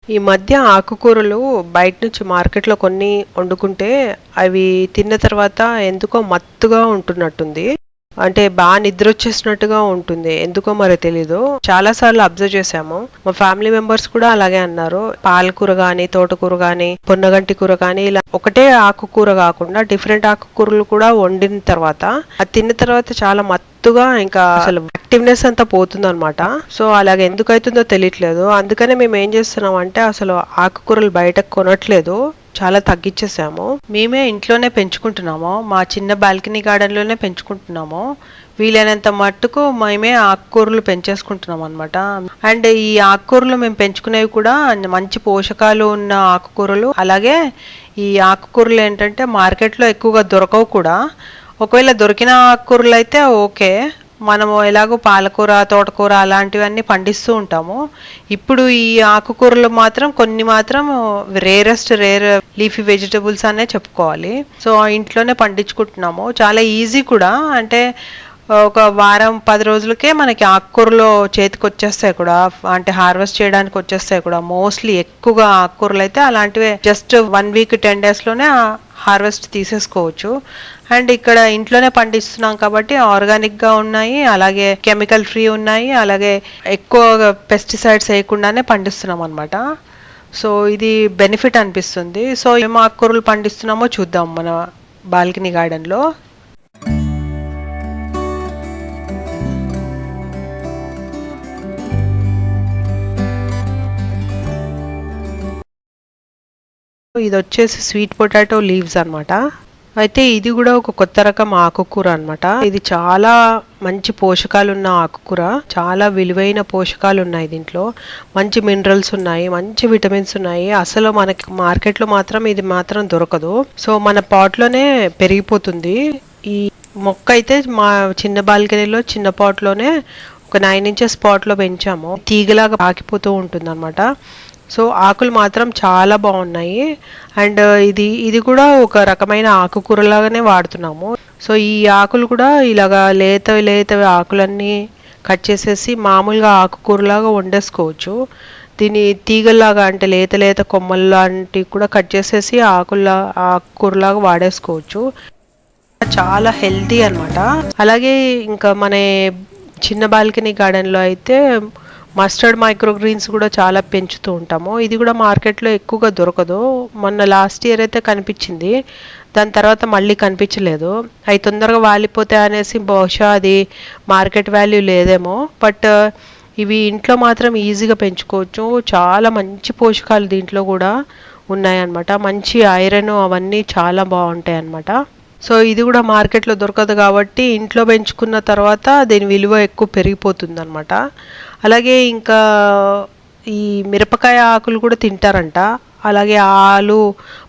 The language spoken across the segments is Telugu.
ఈ మధ్య ఆకుకూరలు బయట నుంచి మార్కెట్‌లో కొన్ని వండుకుంటే, అవి తిన్న తర్వాత ఎందుకో మత్తుగా ఉంటున్నట్టుంది. అంటే నిద్రొచ్చేసినట్టుగా ఉంటుంది. ఎందుకో మరి తెలీదు. చాలా సార్లు అబ్జర్వ్ చేశాము. మా ఫ్యామిలీ మెంబర్స్ కూడా అలాగే అన్నారు. పాలకూర గానీ, తోటకూర గానీ, పొన్నగంటి కూర కానీ ఇలా ఒకటే ఆకుకూర కాకుండా డిఫరెంట్ ఆకుకూరలు కూడా వండిన తర్వాత, అది తిన్న తర్వాత చాలా మత్తుగా ఇంకా అసలు యాక్టివ్‌నెస్ అంతా పోతుందనమాట. సో, అలాగ ఎందుకైతుందో తెలియట్లేదు. అందుకనే మేమేం చేస్తున్నామంటే అసలు ఆకుకూరలు బయట కొనట్లేదు. చాలా తగ్గిచ్చేసాము. మేమే ఇంట్లోనే పెంచుకుంటున్నాము. మా చిన్న బాల్కనీ గార్డెన్‌లోనే పెంచుకుంటున్నాము. వీలైనంత మట్టుకు మేమే ఆకుకూరలు పెంచేసుకుంటున్నాం అనమాట. అండ్ ఈ ఆకుకూరలు మేము పెంచుకునేవి కూడా మంచి పోషకాలు ఉన్న ఆకుకూరలు. అలాగే ఈ ఆకుకూరలు ఏంటంటే మార్కెట్‌లో ఎక్కువగా దొరకవు కూడా. ఒకవేళ దొరికిన ఆకుకూరలైతే ఓకే. మనము ఎలాగో పాలకూర, తోటకూర అలాంటివన్నీ పండిస్తూ ఉంటాము. ఇప్పుడు ఈ ఆకుకూరలు మాత్రం కొన్ని మాత్రం రేర్ లీఫీ వెజిటబుల్స్ అనే చెప్పుకోవాలి. సో ఇంట్లోనే పండించుకుంటున్నాము. చాలా ఈజీ కూడా. అంటే ఒక వారం 10 రోజులకే మనకి ఆకుకూరలు చేతికి వచ్చేస్తాయి కూడా. అంటే హార్వెస్ట్ చేయడానికి వచ్చేస్తాయి కూడా. మోస్ట్లీ ఎక్కువగా ఆకుకూరలు అయితే అలాంటివే జస్ట్ 1 వీక్ 10 డేస్లోనే హార్వెస్ట్ తీసేసుకోవచ్చు. అండ్ ఇక్కడ ఇంట్లోనే పండిస్తున్నాం కాబట్టి ఆర్గానిక్గా ఉన్నాయి, అలాగే కెమికల్ ఫ్రీ ఉన్నాయి, అలాగే ఎక్కువ పెస్టిసైడ్స్ వేయకుండానే పండిస్తున్నాం అనమాట. సో ఇది బెనిఫిట్ అనిపిస్తుంది. సో ఏం ఆకుకూరలు పండిస్తున్నామో చూద్దాం మన బాల్కనీ గార్డెన్లో. ఇది వచ్చేసి స్వీట్ పొటాటో లీవ్స్ అనమాట. అయితే ఇది కూడా ఒక కొత్త రకం ఆకుకూర అనమాట. ఇది చాలా మంచి పోషకాలు ఉన్న ఆకుకూర. చాలా విలువైన పోషకాలు ఉన్నాయి దీంట్లో. మంచి మినరల్స్ ఉన్నాయి, మంచి విటమిన్స్ ఉన్నాయి. అసలు మనకి మార్కెట్లో మాత్రం ఇది మాత్రం దొరకదు. సో మన పాట్లోనే పెరిగిపోతుంది. ఈ మొక్క అయితే మా చిన్న బాల్కనీలో చిన్న పాట్లోనే ఒక 9 ఇంచెస్ పాట్లో పెంచాము. తీగలాగా పాకిపోతూ ఉంటుంది అనమాట. సో ఆకులు మాత్రం చాలా బాగున్నాయి. అండ్ ఇది కూడా ఒక రకమైన ఆకుకూరలాగానే వాడుతున్నాము. సో ఈ ఆకులు కూడా ఇలాగా లేతవి ఆకులన్నీ కట్ చేసేసి మామూలుగా ఆకుకూరలాగా వండేసుకోవచ్చు. దీని తీగల్లాగా అంటే లేత కొమ్మలు లాంటివి కూడా కట్ చేసేసి ఆకుకూరలాగా వాడేసుకోవచ్చు. చాలా హెల్తీ అనమాట. అలాగే ఇంకా మన చిన్న బాల్కనీ గార్డెన్లో అయితే మస్టర్డ్ మైక్రో గ్రీన్స్ కూడా చాలా పెంచుతూ ఉంటాము. ఇది కూడా మార్కెట్లో ఎక్కువగా దొరకదు. మొన్న లాస్ట్ ఇయర్ అయితే కనిపించింది, దాని తర్వాత మళ్ళీ కనిపించలేదు. అవి తొందరగా వాలిపోతాయి అనేసి బహుశా అది మార్కెట్ వాల్యూ లేదేమో. బట్ ఇవి ఇంట్లో మాత్రం ఈజీగా పెంచుకోవచ్చు. చాలా మంచి పోషకాలు దీంట్లో కూడా ఉన్నాయన్నమాట. మంచి ఐరన్ అవన్నీ చాలా బాగుంటాయి అన్నమాట. సో ఇది కూడా మార్కెట్లో దొరకదు కాబట్టి ఇంట్లో పెంచుకున్న తర్వాత దీని విలువ ఎక్కువ పెరిగిపోతుంది అనమాట. అలాగే ఇంకా ఈ మిరపకాయ ఆకులు కూడా తింటారంట. అలాగే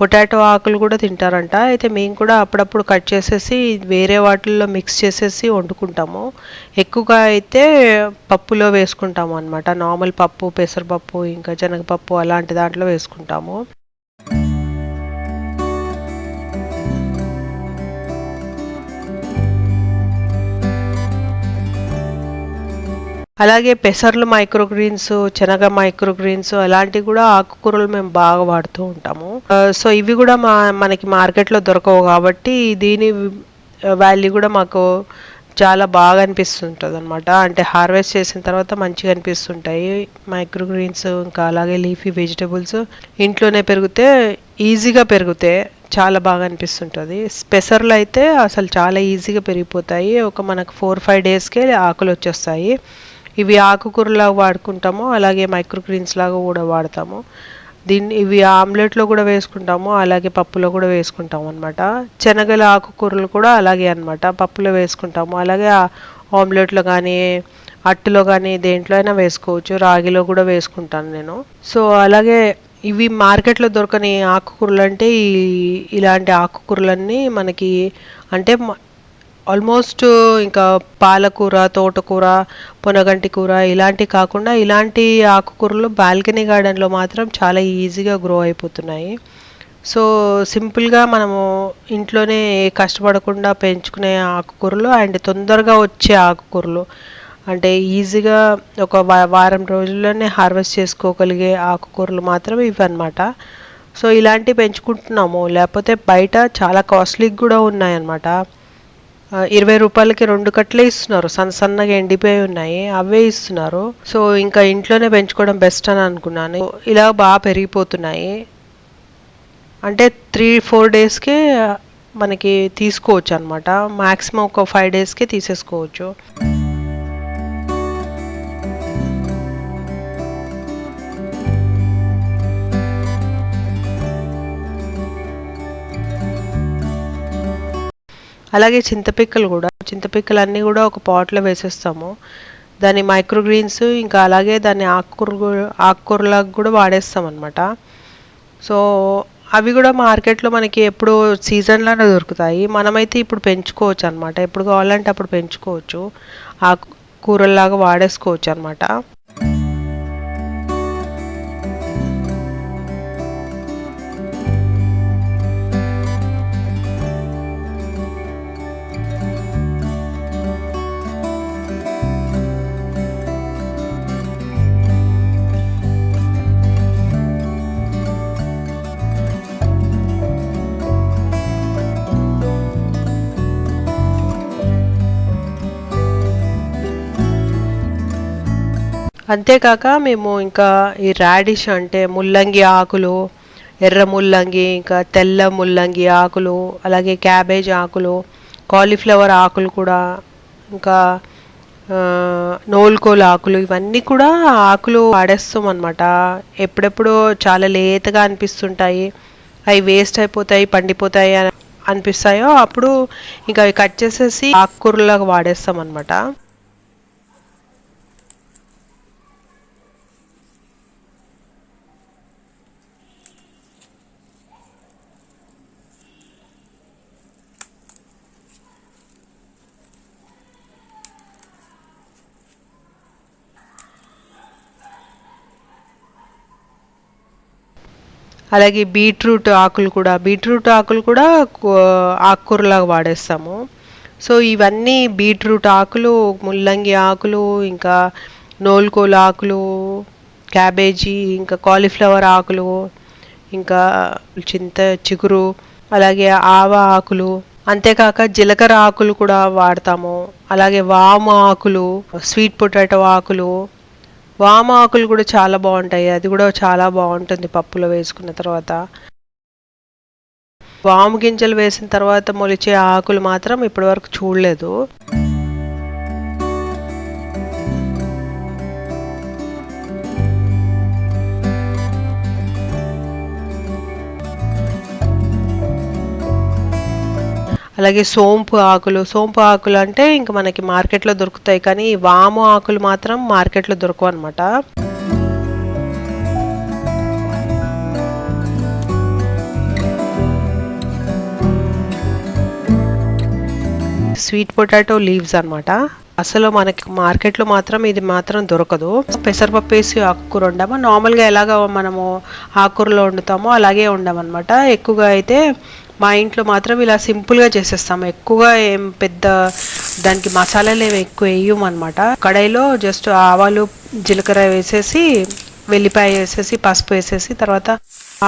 పొటాటో ఆకులు కూడా తింటారంట. అయితే మేము కూడా అప్పుడప్పుడు కట్ చేసేసి వేరే వాటిల్లో మిక్స్ చేసేసి వండుకుంటాము. ఎక్కువగా అయితే పప్పులో వేసుకుంటాము అనమాట. నార్మల్ పప్పు, పెసరపప్పు, ఇంకా శనగపప్పు అలాంటి దాంట్లో వేసుకుంటాము. అలాగే పెసర్లు మైక్రోగ్రీన్స్, శనగ మైక్రోగ్రీన్స్ అలాంటివి కూడా ఆకుకూరలు మేము బాగా వాడుతూ ఉంటాము. సో ఇవి కూడా మనకి మార్కెట్లో దొరకవు కాబట్టి దీని వాల్యూ కూడా మాకు చాలా బాగా అనిపిస్తుంటుంది అనమాట. అంటే హార్వెస్ట్ చేసిన తర్వాత మంచిగా అనిపిస్తుంటాయి మైక్రోగ్రీన్స్. ఇంకా అలాగే లీఫీ వెజిటబుల్స్ ఇంట్లోనే పెరిగితే ఈజీగా పెరుగుతాయి, చాలా బాగా అనిపిస్తుంటుంది. పెసర్లు అయితే అసలు చాలా ఈజీగా పెరిగిపోతాయి. మనకు 4-5 డేస్కే ఆకులు వచ్చేస్తాయి. ఇవి ఆకుకూరలాగా వాడుకుంటాము, అలాగే మైక్రోగ్రీన్స్ లాగా కూడా వాడతాము. ఇవి ఆమ్లెట్లో కూడా వేసుకుంటాము, అలాగే పప్పులో కూడా వేసుకుంటాము అనమాట. శనగల ఆకుకూరలు కూడా అలాగే అనమాట, పప్పులో వేసుకుంటాము, అలాగే ఆమ్లెట్లో కానీ అట్టులో కానీ దేంట్లో అయినా వేసుకోవచ్చు. రాగిలో కూడా వేసుకుంటాను నేను. సో అలాగే ఇవి మార్కెట్లో దొరకని ఆకుకూరలు అంటే ఇలాంటి ఆకుకూరలన్నీ మనకి అంటే ఆల్మోస్ట్ ఇంకా పాలకూర, తోటకూర, పొనగంటి కూర ఇలాంటివి కాకుండా ఇలాంటి ఆకుకూరలు బాల్కనీ గార్డెన్లో మాత్రం చాలా ఈజీగా గ్రో అయిపోతున్నాయి. సో సింపుల్గా మనము ఇంట్లోనే కష్టపడకుండా పెంచుకునే ఆకుకూరలు అండ్ తొందరగా వచ్చే ఆకుకూరలు. అంటే ఈజీగా ఒక వారం రోజుల్లోనే హార్వెస్ట్ చేసుకోగలిగే ఆకుకూరలు మాత్రం ఇవన్నమాట. సో ఇలాంటివి పెంచుకుంటున్నాము, లేకపోతే బయట చాలా కాస్ట్లీగా కూడా ఉన్నాయన్నమాట. 20 రూపాయలకి 2 కట్టలే ఇస్తున్నారు, సన్న సన్నగా ఎండిపోయి ఉన్నాయి, అవే ఇస్తున్నారు. సో ఇంకా ఇంట్లోనే పెంచుకోవడం బెస్ట్ అని అనుకున్నాను. ఇలా బాగా పెరిగిపోతున్నాయి. అంటే 3-4 డేస్కే మనకి తీసుకోవచ్చు అనమాట. మ్యాక్సిమం ఒక 5 డేస్కే తీసేసుకోవచ్చు. అలాగే చింతపిక్కలు అన్నీ కూడా ఒక పాట్లో వేసేస్తాము. దాన్ని మైక్రోగ్రీన్స్ ఇంకా అలాగే దాన్ని ఆకుకూరలాగా కూడా వాడేస్తాం అనమాట. సో అవి కూడా మార్కెట్లో మనకి ఎప్పుడు సీజన్లోనే దొరుకుతాయి. మనమైతే ఇప్పుడు పెంచుకోవచ్చు అనమాట, ఎప్పుడు కావాలంటే అప్పుడు పెంచుకోవచ్చు, ఆకుకూరల్లాగా వాడేసుకోవచ్చు అనమాట. అంతేకాక మేము ఇంకా ఈ రాడిష్ అంటే ముల్లంగి ఆకులు, ఎర్ర ముల్లంగి, ఇంకా తెల్ల ముల్లంగి ఆకులు, అలాగే క్యాబేజ్ ఆకులు, కాలీఫ్లవర్ ఆకులు కూడా, ఇంకా నోల్కోలు ఆకులు, ఇవన్నీ కూడా ఆకులు వాడేస్తాం అనమాట. ఎప్పుడెప్పుడు చాలా లేతగా అనిపిస్తుంటాయి, అవి వేస్ట్ అయిపోతాయి, పండిపోతాయి అనిపిస్తాయో అప్పుడు ఇంకా అవి కట్ చేసేసి ఆకుకూరలాగా వాడేస్తాం అనమాట. అలాగే బీట్రూట్ ఆకులు కూడా ఆకుకూరలాగా వాడేస్తాము. సో ఇవన్నీ బీట్రూట్ ఆకులు, ముల్లంగి ఆకులు, ఇంకా నోల్కోలు ఆకులు, క్యాబేజీ, ఇంకా కాలీఫ్లవర్ ఆకులు, ఇంకా చింత చిగురు, అలాగే ఆవ ఆకులు, అంతేకాక జీలకర్ర ఆకులు కూడా వాడతాము. అలాగే వాము ఆకులు, స్వీట్ పొటాటో ఆకులు, వామ ఆకులు కూడా చాలా బాగుంటాయి, అది కూడా చాలా బాగుంటుంది పప్పులో వేసుకున్న తర్వాత. వాము గింజలు వేసిన తర్వాత మొలిచే ఆకులు మాత్రం ఇప్పటివరకు చూడలేదు. అలాగే సోంపు ఆకులు అంటే ఇంకా మనకి మార్కెట్లో దొరుకుతాయి, కానీ వాము ఆకులు మాత్రం మార్కెట్లో దొరకవు అనమాట. స్వీట్ పొటాటో లీవ్స్ అనమాట. అసలు మనకి మార్కెట్లో మాత్రం ఇది మాత్రం దొరకదు. పెసరపప్పు వేసి ఆకుకూర వండాము, నార్మల్గా ఎలాగ మనము ఆకుకూరలో వండుతామో అలాగే వండామన్నమాట. ఎక్కువగా అయితే మా ఇంట్లో మాత్రం ఇలా సింపుల్గా చేసేస్తాము, ఎక్కువగా ఏం పెద్ద దానికి మసాలాలు ఏమి ఎక్కువ వేయమన్నమాట. కడాయిలో జస్ట్ ఆవాలు జీలకర్ర వేసేసి, వెల్లిపాయ వేసేసి, పసుపు వేసేసి, తర్వాత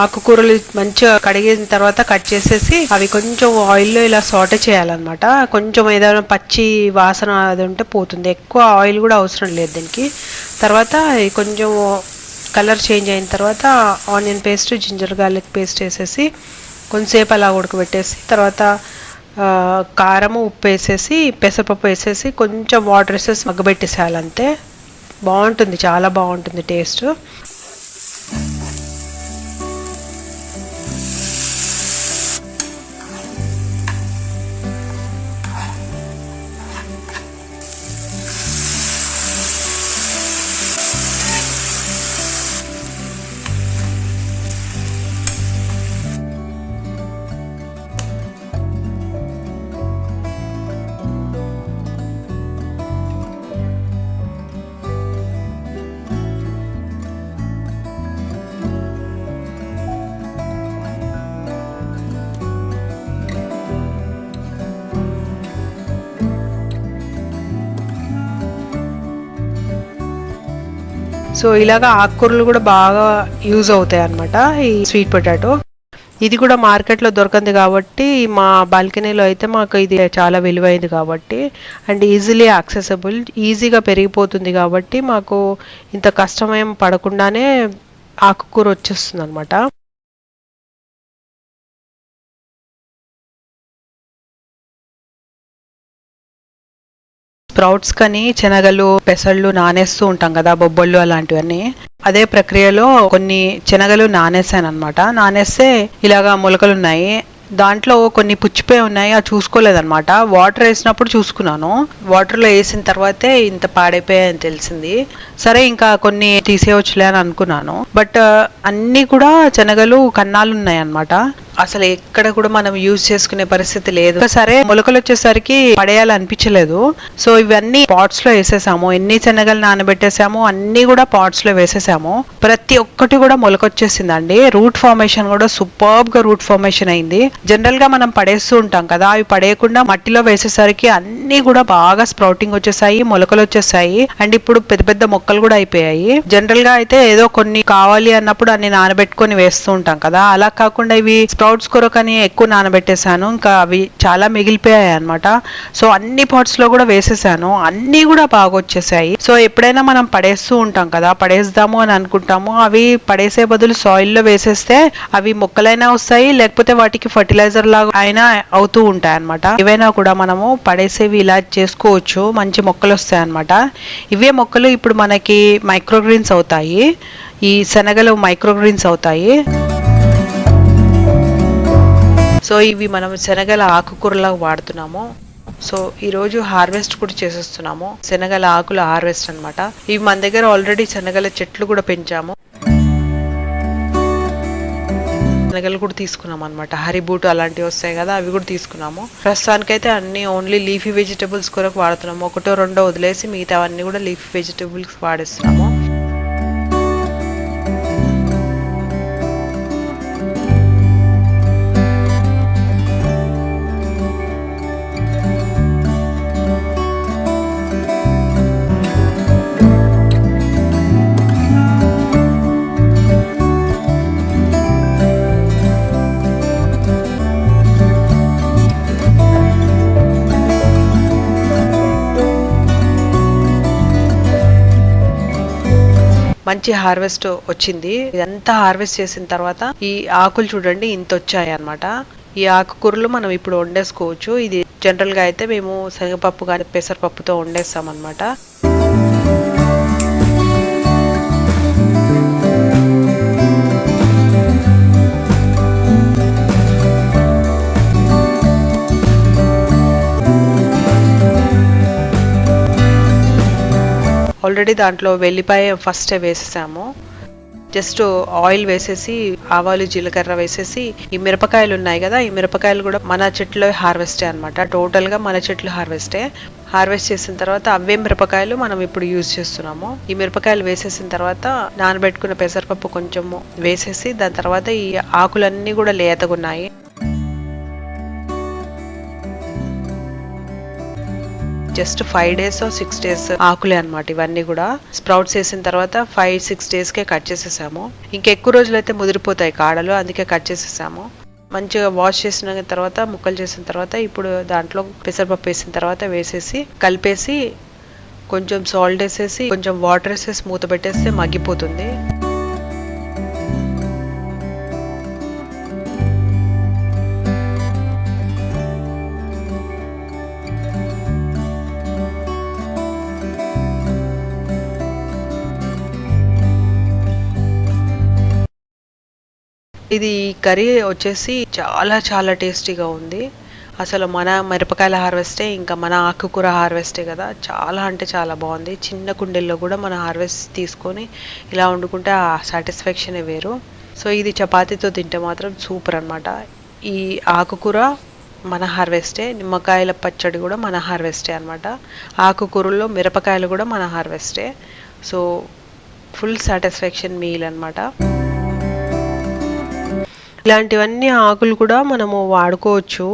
ఆకుకూరలు మంచిగా కడిగిన తర్వాత కట్ చేసేసి అవి కొంచెం ఆయిల్లో ఇలా సాటే చేయాలన్నమాట. కొంచెం ఏదైనా పచ్చి వాసన అది ఉంటే పోతుంది, ఎక్కువ ఆయిల్ కూడా అవసరం లేదు దీనికి. తర్వాత కొంచెం కలర్ చేంజ్ అయిన తర్వాత onion paste, ginger garlic paste వేసేసి కొంచెంసేపు అలా ఉడకబెట్టేసి, తర్వాత కారము, ఉప్పు వేసేసి, పెసరపప్పు వేసేసి, కొంచెం వాటర్ వేసేసి మగ్గబెట్టేసేయాలి, అంతే. బాగుంటుంది, చాలా బాగుంటుంది టేస్ట్. సో ఇలాగా ఆకుకూరలు కూడా బాగా యూజ్ అవుతాయి అన్నమాట ఈ స్వీట్ పొటాటో. ఇది కూడా మార్కెట్లో దొరకంది కాబట్టి మా బాల్కనీలో అయితే మాకు ఇది చాలా విలువైంది కాబట్టి అండ్ ఈజీలీ యాక్సెసబుల్, ఈజీగా పెరిగిపోతుంది కాబట్టి మాకు ఇంత కష్టమేం పడకుండానే ఆకుకూర వచ్చేస్తుంది అనమాట. స్ప్రౌట్స్ కని శనగలు పెసళ్ళు నానేస్తూ ఉంటాం కదా, బొబ్బళ్ళు అలాంటివన్నీ. అదే ప్రక్రియలో కొన్ని శనగలు నానేసాను అనమాట. నానేస్తే ఇలాగా మొలకలు ఉన్నాయి. దాంట్లో కొన్ని పుచ్చిపోయి ఉన్నాయి, అవి చూసుకోలేదన్నమాట. వాటర్ వేసినప్పుడు చూసుకున్నాను, వాటర్లో వేసిన తర్వాతే ఇంత పాడైపోయాయని తెలిసింది. సరే ఇంకా కొన్ని తీసేయవచ్చులే అని అనుకున్నాను. బట్ అన్ని కూడా శనగలు కన్నాలు ఉన్నాయి అన్నమాట. అసలు ఎక్కడ కూడా మనం యూజ్ చేసుకునే పరిస్థితి లేదు. సరే మొలకలు వచ్చేసరికి పడేయాలనిపించలేదు. సో ఇవన్నీ పాట్స్ లో వేసేసాము. ఎన్ని శనగలు నానబెట్టేసాము అన్ని కూడా పాట్స్ లో వేసేసాము. ప్రతి ఒక్కటి కూడా మొలకొచ్చేసిందండి. రూట్ ఫార్మేషన్ కూడా సూపర్బ్ గా రూట్ ఫార్మేషన్ అయింది. జనరల్ గా మనం పడేస్తూ ఉంటాం కదా, అవి పడేయకుండా మట్టిలో వేసేసరికి అన్ని కూడా బాగా స్ప్రౌటింగ్ వచ్చేసాయి, మొలకలు వచ్చేసాయి. అండ్ ఇప్పుడు పెద్ద పెద్ద మొక్కలు కూడా అయిపోయాయి. జనరల్ గా అయితే ఏదో కొన్ని కావాలి అన్నప్పుడు అన్ని నానబెట్టుకొని వేస్తూ ఉంటాం కదా, అలా కాకుండా ఇవి స్ప్రౌట్స్ కొరకని ఎక్కువ నానబెట్టేశాను. ఇంకా అవి చాలా మిగిలిపోయాయి అనమాట. సో అన్ని పాట్స్ లో కూడా వేసేసాను, అన్ని కూడా బాగా వచ్చేసాయి. సో ఎప్పుడైనా మనం పడేస్తూ ఉంటాం కదా, పడేద్దాము అని అనుకుంటాము, అవి పడేసే బదులు సాయిల్ లో వేసేస్తే అవి మొక్కలైనా వస్తాయి, లేకపోతే వాటికి ఫర్టిలైజర్ లాగా అయినా అవుతూ ఉంటాయి అనమాట. ఏవైనా కూడా మనము పడేసేవి ఇలా చేసుకోవచ్చు, మంచి మొక్కలు వస్తాయి అనమాట. ఇవే మొక్కలు ఇప్పుడు మనకి మైక్రోగ్రీన్స్ అవుతాయి. ఈ శనగలు మైక్రోగ్రీన్స్ అవుతాయి. సో ఇవి మనం శనగల ఆకుకూరలాగా వాడుతున్నాము. సో ఈరోజు హార్వెస్ట్ కూడా చేసేస్తున్నాము, శనగల ఆకుల హార్వెస్ట్ అనమాట. ఇవి మన దగ్గర ఆల్రెడీ శనగల చెట్లు కూడా పెంచాము. శనగలు కూడా తీసుకున్నాం అనమాట. హరిబూట్ అలాంటివి వస్తాయి కదా, అవి కూడా తీసుకున్నాము. ప్రస్తుతానికైతే అన్ని ఓన్లీ లీఫీ వెజిటబుల్స్ కొరకు వాడుతున్నాము. ఒకటో రెండో వదిలేసి మిగతా అన్ని కూడా లీఫీ వెజిటబుల్స్ వాడిస్తున్నాము. మంచి హార్వెస్ట్ వచ్చింది. ఇదంతా హార్వెస్ట్ చేసిన తర్వాత ఈ ఆకులు చూడండి ఇంత వచ్చాయి అన్నమాట. ఈ ఆకుకూరలు మనం ఇప్పుడు వండేసుకోవచ్చు. ఇది జనరల్ గా అయితే మేము శనగపప్పు కానీ పెసరపప్పుతో వండేస్తాం అన్నమాట. ఆల్రెడీ దాంట్లో వెల్లిపాయ ఫస్ట్ వేసేసాము. జస్ట్ ఆయిల్ వేసేసి ఆవాలు జీలకర్ర వేసేసి ఈ మిరపకాయలు ఉన్నాయి కదా, ఈ మిరపకాయలు కూడా మన చెట్లో హార్వెస్టే అనమాట. టోటల్ గా మన చెట్లు హార్వెస్టే. హార్వెస్ట్ చేసిన తర్వాత అవే మిరపకాయలు మనం ఇప్పుడు యూజ్ చేస్తున్నాము. ఈ మిరపకాయలు వేసేసిన తర్వాత నానబెట్టుకున్న పెసరపప్పు కొంచెము వేసేసి దాని తర్వాత ఈ ఆకులన్నీ కూడా లేతగున్నాయి. జస్ట్ 5 days or 6 days ఆకులే అనమాట. ఇవన్నీ కూడా స్ప్రౌట్స్ వేసిన తర్వాత 5-6 days కే కట్ చేసేసాము. ఇంకెక్కువ రోజులు అయితే ముదిరిపోతాయి కాడలు, అందుకే కట్ చేసేసాము. మంచిగా వాష్ చేసిన తర్వాత ముక్కలు చేసిన తర్వాత ఇప్పుడు దాంట్లో పెసరపప్పు వేసిన తర్వాత వేసేసి కలిపేసి కొంచెం సాల్ట్ వేసేసి కొంచెం వాటర్ వేసేసి మూత పెట్టేస్తే మగ్గిపోతుంది. ఇది కర్రీ వచ్చేసి చాలా చాలా టేస్టీగా ఉంది. అసలు మన మిరపకాయల హార్వెస్టే ఇంకా మన ఆకుకూర హార్వెస్టే కదా, చాలా అంటే చాలా బాగుంది. చిన్న కుండీల్లో కూడా మన హార్వెస్ట్ తీసుకొని ఇలా వండుకుంటే ఆ సాటిస్ఫాక్షనే వేరు. సో ఇది చపాతీతో తింటే మాత్రం సూపర్ అనమాట. ఈ ఆకుకూర మన హార్వెస్టే, నిమ్మకాయల పచ్చడి కూడా మన హార్వెస్టే అనమాట. ఆకుకూరల్లో మిరపకాయలు కూడా మన హార్వెస్టే. సో ఫుల్ సాటిస్ఫాక్షన్ మీల్ అనమాట. ఇలాంటివన్నీ ఆకులు కూడా మనము వాడుకోవచ్చు.